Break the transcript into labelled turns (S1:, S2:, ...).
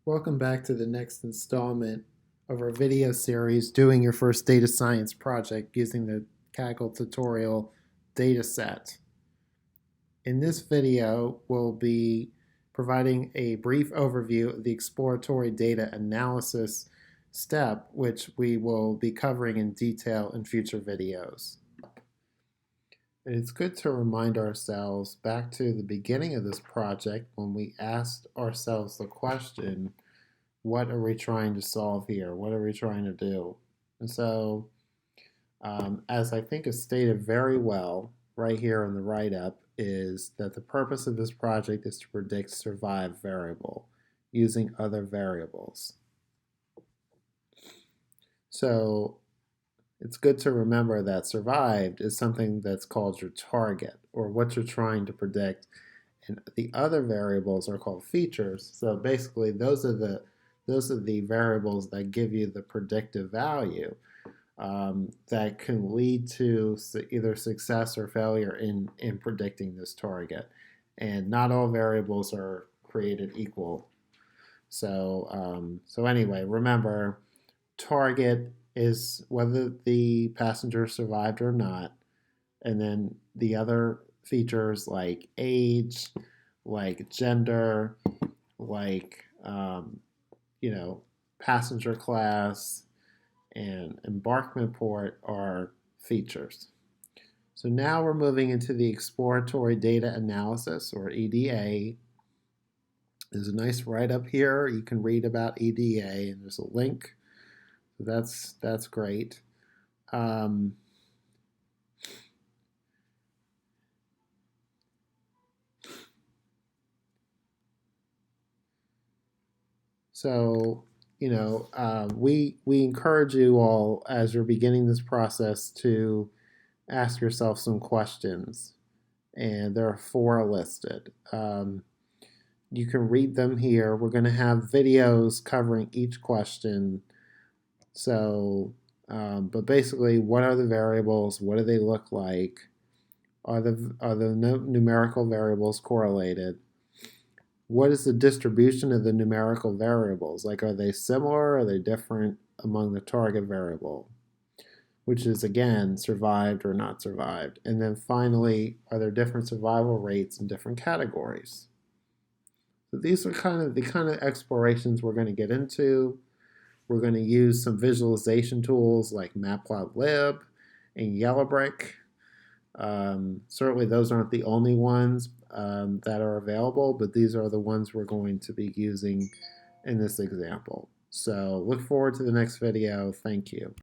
S1: Welcome back to the next installment of our video series, Doing Your First Data Science Project using the Kaggle tutorial dataset. In this video, we'll be providing a brief overview of the exploratory data analysis step, which we will be covering in detail in future videos. And it's good to remind ourselves back to the beginning of this project when we asked ourselves the question, what are we trying to solve here? What are we trying to do? And so, as I think is stated very well right here in the write-up, is that the purpose of this project is to predict survived variable using other variables. So it's good to remember that survived is something that's called your target, or what you're trying to predict, and the other variables are called features. So basically those are the variables that give you the predictive value that can lead to either success or failure in predicting this target. And not all variables are created equal. So anyway, remember, target is whether the passenger survived or not, and then the other features like age, like gender, like passenger class and embarkment port are features. So now we're moving into the exploratory data analysis, or EDA. There's a nice write-up here. You can read about EDA, and there's a link. So that's great. So, we encourage you all, as you're beginning this process, to ask yourself some questions. And there are 4 listed. You can read them here. We're going to have videos covering each question. So, but basically, what are the variables? What do they look like? Are the numerical variables correlated? What is the distribution of the numerical variables? Like, are they similar? Or are they different among the target variable? Which is, again, survived or not survived. And then finally, are there different survival rates in different categories? So these are the kind of explorations we're going to get into. We're going to use some visualization tools like Matplotlib and Yellowbrick. Certainly those aren't the only ones that are available, but these are the ones we're going to be using in this example. So look forward to the next video. Thank you.